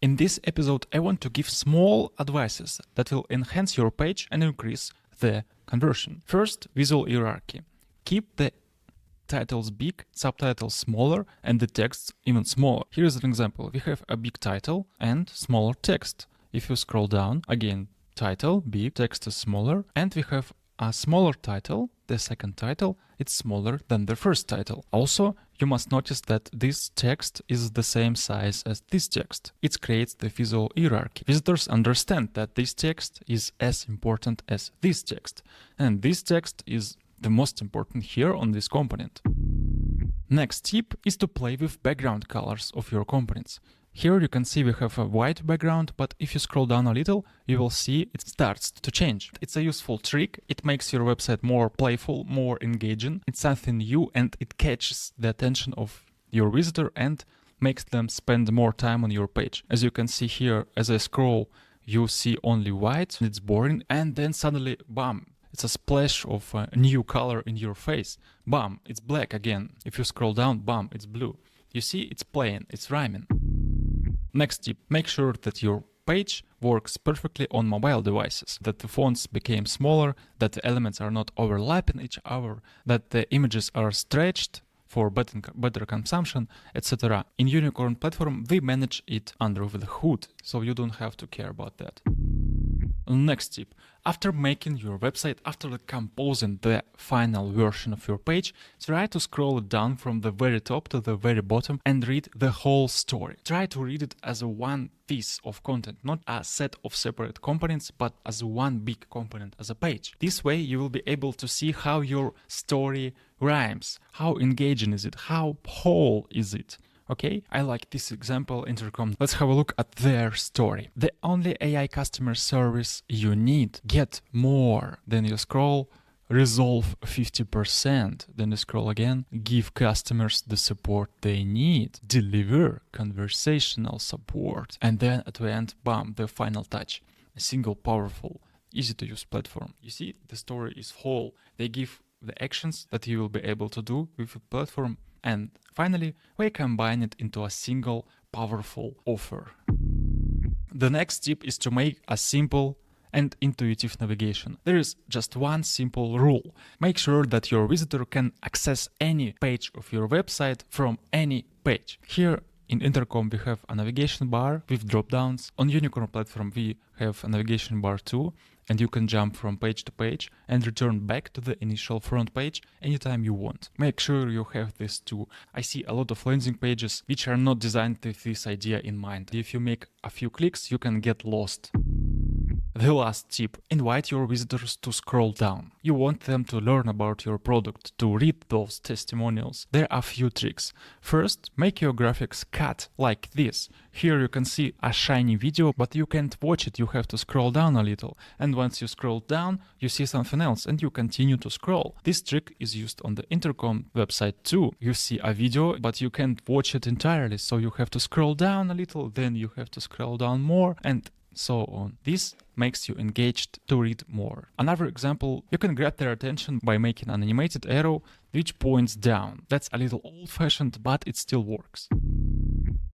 In this episode, I want to give small advices that will enhance your page and increase the conversion. First, visual hierarchy. Keep the titles big, subtitles smaller, and the text even smaller. Here is an example. We have a big title and smaller text. If you scroll down, again, title, big, text is smaller, and we have a smaller title, the second title, it's smaller than the first title. Also, you must notice that this text is the same size as this text. It creates the visual hierarchy. Visitors understand that this text is as important as this text, and this text is the most important here on this component. Next tip is to play with background colors of your components. Here you can see we have a white background, but if you scroll down a little, you will see it starts to change. It's a useful trick. It makes your website more playful, more engaging. It's something new and it catches the attention of your visitor and makes them spend more time on your page. As you can see here, as I scroll, you see only white, it's boring, and then suddenly, bam, it's a splash of a new color in your face. Bam, it's black again. If you scroll down, bam, it's blue. You see, it's playing, it's rhyming. Next tip, make sure that your page works perfectly on mobile devices, that the fonts became smaller, that the elements are not overlapping each other, that the images are stretched for better consumption, etc. In Unicorn platform, we manage it under the hood, so you don't have to care about that. Next tip, after making your website, after composing the final version of your page, try to scroll it down from the very top to the very bottom and read the whole story. Try to read it as a one piece of content, not a set of separate components, but as one big component, as a page. This way you will be able to see how your story rhymes, how engaging is it, how whole is it. Okay, I like this example, Intercom. Let's have a look at their story. The only AI customer service you need. Get more. Then you scroll, resolve 50%. Then you scroll again, give customers the support they need. Deliver conversational support. And then at the end, bam, the final touch. A single, powerful, easy to use platform. You see, the story is whole. They give the actions that you will be able to do with the platform. And finally, we combine it into a single powerful offer. The next tip is to make a simple and intuitive navigation. There is just one simple rule. Make sure that your visitor can access any page of your website from any page. Here in Intercom we have a navigation bar with drop-downs. On Unicorn platform we have a navigation bar too, and you can jump from page to page and return back to the initial front page anytime you want. Make sure you have this too. I see a lot of landing pages which are not designed with this idea in mind. If you make a few clicks, you can get lost. The last tip, invite your visitors to scroll down. You want them to learn about your product, to read those testimonials. There are a few tricks. First, make your graphics cut like this. Here you can see a shiny video, but you can't watch it, you have to scroll down a little. And once you scroll down, you see something else and you continue to scroll. This trick is used on the Intercom website too. You see a video, but you can't watch it entirely, so you have to scroll down a little, then you have to scroll down more, and so on. This makes you engaged to read more. Another example, you can grab their attention by making an animated arrow which points down. That's a little old-fashioned, but it still works.